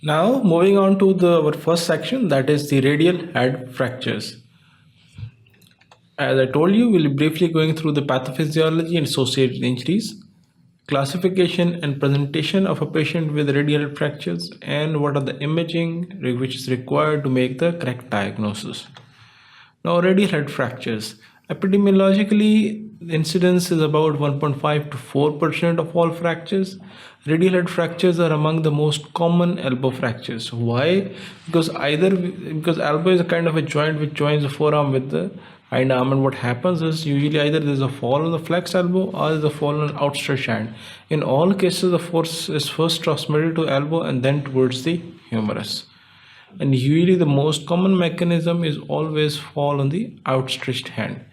Now moving on to our first section, that is the radial head fractures. As I told you, we'll be briefly going through the pathophysiology and associated injuries, classification and presentation of a patient with radial head fractures, and what are the imaging which is required to make the correct diagnosis. Now, radial head fractures. Epidemiologically, the incidence is about 1.5 to 4% of all fractures. Radial head fractures are among the most common elbow fractures. Why? Because elbow is a kind of a joint which joins the forearm with the hind arm, and what happens is usually either there's a fall on the flexed elbow or there's a fall on outstretched hand. In all cases, the force is first transmitted to elbow and then towards the humerus. And usually the most common mechanism is always fall on the outstretched hand.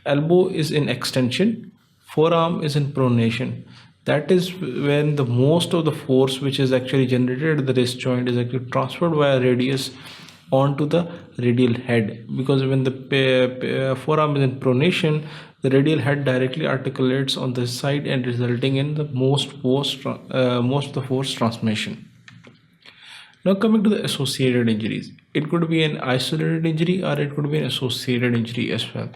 Elbow is in extension, forearm is in pronation. That is when the most of the force which is actually generated at the wrist joint is actually transferred via radius onto the radial head, because when the forearm is in pronation, the radial head directly articulates on the side and resulting in the most of the force transmission. Now coming to the associated injuries, it could be an isolated injury or it could be an associated injury as well.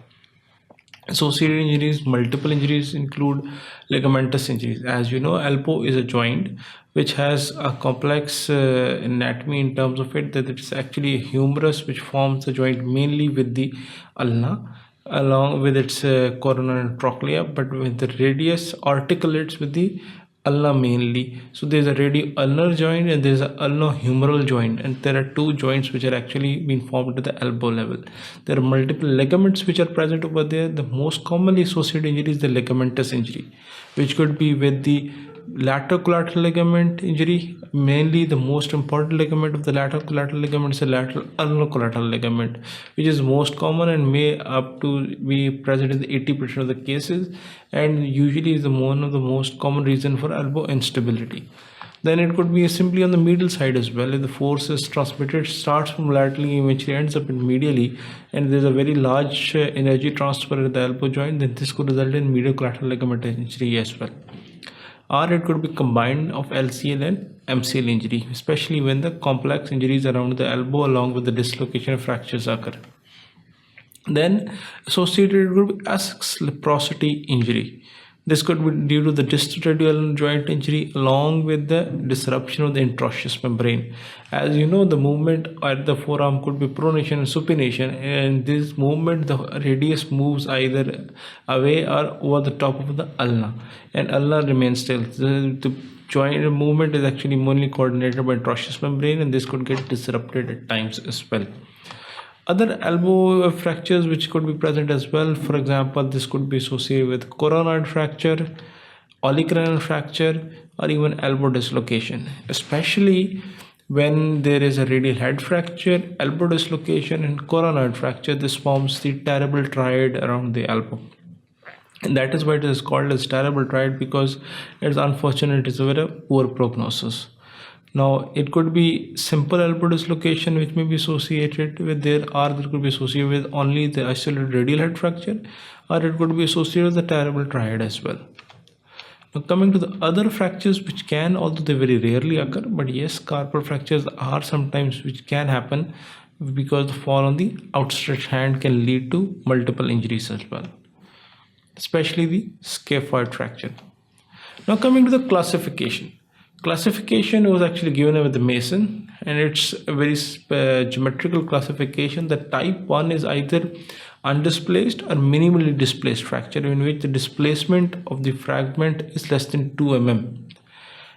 Associated injuries, multiple injuries include ligamentous injuries. As you know, elbow is a joint which has a complex anatomy in terms of it, that it's actually a humerus which forms the joint mainly with the ulna along with its corona and trochlea, but with the radius articulates with the ulna mainly. So there's a radial-ulnar joint and there's a ulno-humeral joint, and there are two joints which are actually being formed at the elbow level. There are multiple ligaments which are present over there. The most commonly associated injury is the ligamentous injury, which could be with the lateral collateral ligament injury. Mainly the most important ligament of the lateral collateral ligament is the lateral ulnocollateral ligament, which is most common and may up to be present in 80% of the cases, and usually is one of the most common reason for elbow instability. Then it could be simply on the medial side as well. If the force is transmitted, starts from laterally, eventually ends up in medially, and there's a very large energy transfer at the elbow joint, then this could result in medial collateral ligament injury as well. Or it could be combined of LCL and MCL injury, especially when the complex injuries around the elbow along with the dislocation fractures occur. Then associated with asclepiosity injury. This could be due to the distal radial joint injury along with the disruption of the interosseous membrane. As you know, the movement at the forearm could be pronation and supination, and this movement, the radius moves either away or over the top of the ulna, and ulna remains still. The joint movement is actually mainly coordinated by interosseous membrane, and this could get disrupted at times as well. Other elbow fractures which could be present as well, for example, this could be associated with coronoid fracture, olecraneal fracture, or even elbow dislocation. Especially when there is a radial head fracture, elbow dislocation, and coronoid fracture, this forms the terrible triad around the elbow. And that is why it is called as terrible triad, because it's unfortunate, it's a very poor prognosis. Now it could be simple elbow dislocation which may be associated with there, or there could be associated with only the isolated radial head fracture, or it could be associated with the terrible triad as well. Now coming to the other fractures which can, although they very rarely occur, but yes, carpal fractures are sometimes which can happen because the fall on the outstretched hand can lead to multiple injuries as well, especially the scaphoid fracture. Now coming to the classification. Classification was actually given with the Mason, and it's a very geometrical classification. The type 1 is either undisplaced or minimally displaced fracture, in which the displacement of the fragment is less than 2 mm.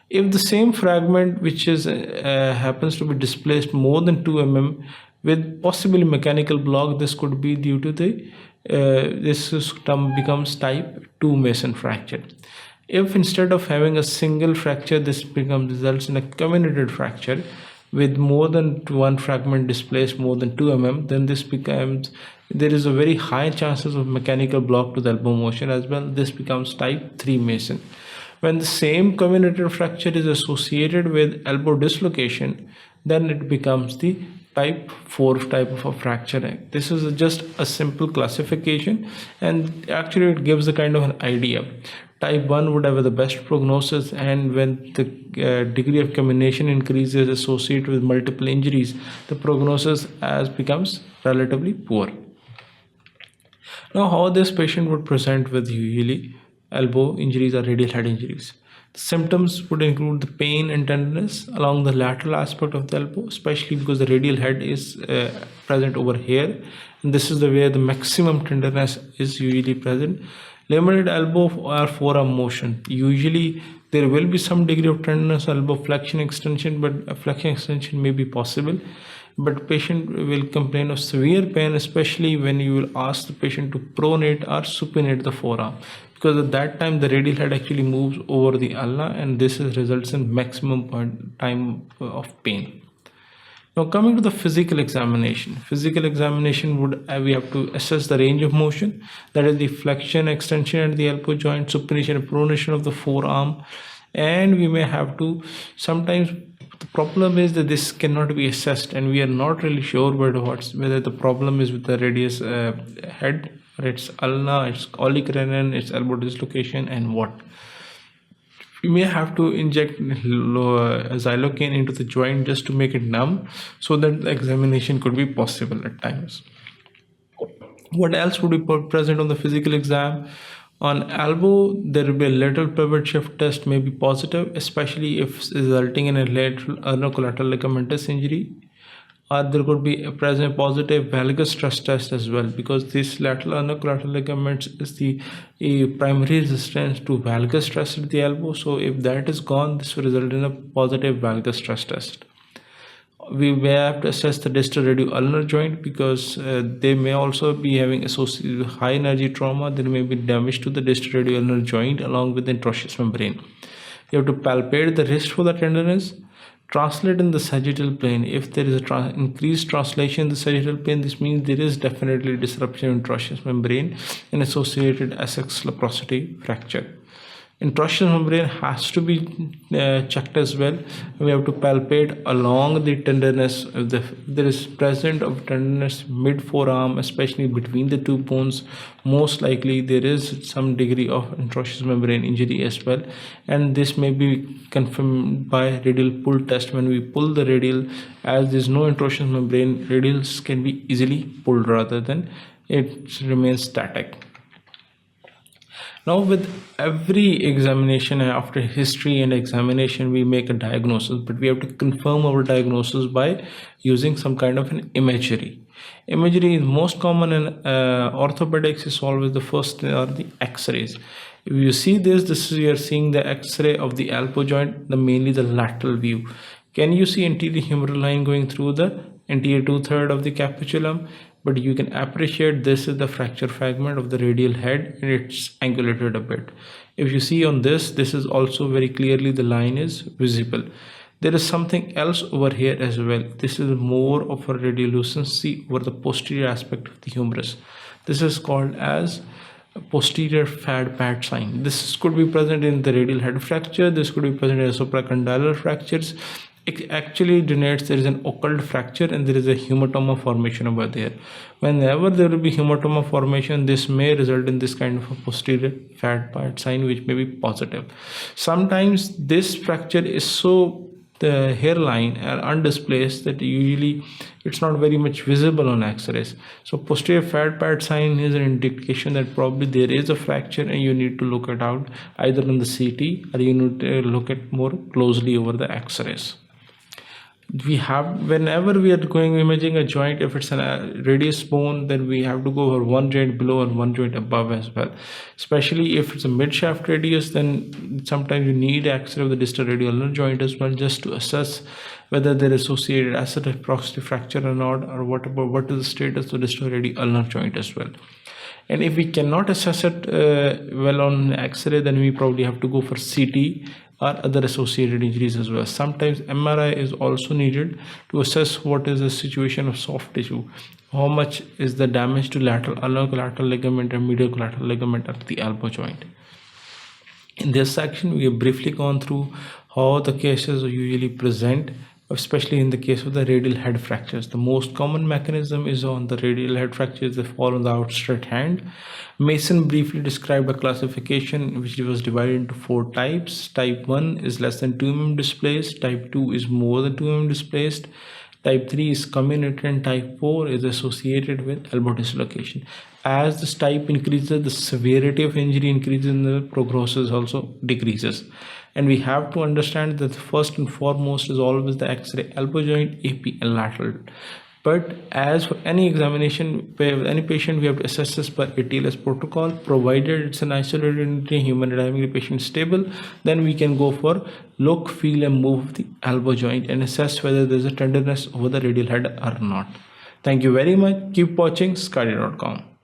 If the same fragment which is happens to be displaced more than 2 mm with possibly mechanical block, this could be due to the this term becomes type 2 Mason fracture. If instead of having a single fracture, this results in a comminuted fracture with more than one fragment displaced more than 2 mm, then this becomes, there is a very high chances of mechanical block to the elbow motion as well. This becomes type 3 Mason. When the same comminuted fracture is associated with elbow dislocation, then it becomes the type 4 type of a fracture. This is just a simple classification, and actually it gives a kind of an idea. Type 1 would have the best prognosis, and when the degree of combination increases associated with multiple injuries, the prognosis as becomes relatively poor. Now, how this patient would present with usually elbow injuries or radial head injuries? The symptoms would include the pain and tenderness along the lateral aspect of the elbow, especially because the radial head is present over here, and this is the where the maximum tenderness is usually present. Limited elbow or forearm motion. Usually there will be some degree of tenderness, elbow flexion extension, but a flexion extension may be possible. But patient will complain of severe pain, especially when you will ask the patient to pronate or supinate the forearm, because at that time the radial head actually moves over the ulna, and this results in maximum time of pain. Now coming to the physical examination. Physical examination would we have to assess the range of motion, that is the flexion, extension at the elbow joint, supination and pronation of the forearm, and we may have to sometimes. The problem is that this cannot be assessed, and we are not really sure whether the problem is with the radius head, or its ulna, its olecranon, its elbow dislocation, and what. We may have to inject xylocaine into the joint just to make it numb, so that the examination could be possible at times. What else would be present on the physical exam? On elbow, there will be a lateral pivot shift test may be positive, especially if resulting in a lateral ulnocollateral ligamentous injury. Or there could be a present positive valgus stress test as well, because this lateral ulnocollateral ligaments is the primary resistance to valgus stress at the elbow. So if that is gone, this will result in a positive valgus stress test. We may have to assess the distal radioulnar joint, because they may also be having associated with high energy trauma. There may be damage to the distal radioulnar joint along with the intraosseous membrane. You have to palpate the wrist for the tenderness. Translate in the sagittal plane. If there is a increased translation in the sagittal plane, this means there is definitely disruption in intraosseous membrane and associated Essex laparosity fracture. Intraosseous membrane has to be checked as well. We have to palpate along the tenderness. If there is present of tenderness mid forearm, especially between the two bones, most likely there is some degree of intraosseous membrane injury as well, and this may be confirmed by radial pull test. When we pull the radial, as there is no intraosseous membrane, radials can be easily pulled rather than it remains static. Now, with every examination, after history and examination, we make a diagnosis, but we have to confirm our diagnosis by using some kind of an imagery. Imagery is most common in orthopedics. Is always the first are the X-rays. If you see this is you are seeing the X-ray of the elbow joint, mainly the lateral view. Can you see anterior humeral line going through the anterior 2/3 of the capitulum? But you can appreciate this is the fracture fragment of the radial head, and it's angulated a bit. If you see on this is also very clearly the line is visible. There is something else over here as well. This is more of a radiolucency over the posterior aspect of the humerus. This is called as posterior fad pad sign. This could be present in the radial head fracture. This could be present in supracondylar fractures. It actually denotes there is an occult fracture and there is a hematoma formation over there. Whenever there will be hematoma formation, this may result in this kind of a posterior fat part sign, which may be positive. Sometimes this fracture is so the hairline are undisplaced that usually it's not very much visible on x-rays. So posterior fat pad sign is an indication that probably there is a fracture and you need to look it out either on the CT or you need to look at more closely over the x-rays. We have, whenever we are going imaging a joint, if it's a radius bone, then we have to go over one joint below and one joint above as well. Especially if it's a mid shaft radius, then sometimes you need x-ray of the distal radioulnar joint as well, just to assess whether they're associated acid proximity fracture or not, or what is the status of the distal radioulnar joint as well. And if we cannot assess it well on x-ray, then we probably have to go for CT or other associated injuries as well. Sometimes MRI is also needed to assess what is the situation of soft tissue, how much is the damage to lateral ulnar collateral ligament and medial collateral ligament at the elbow joint. In this section, we have briefly gone through how the cases usually present especially in the case of the radial head fractures. The most common mechanism is on the radial head fractures that fall on the outstretched hand. Mason briefly described a classification which was divided into 4 types. Type 1 is less than 2 mm displaced, type 2 is more than 2 mm displaced, type 3 is comminuted, and type 4 is associated with elbow dislocation. As this type increases, the severity of injury increases and the prognosis also decreases. And we have to understand that first and foremost is always the X-ray elbow joint, AP and lateral. But as for any examination, with any patient, we have to assess this per ATLS protocol. Provided it's an isolated entity, hemodynamically patient stable, then we can go for look, feel and move the elbow joint and assess whether there's a tenderness over the radial head or not. Thank you very much. Keep watching sqadia.com.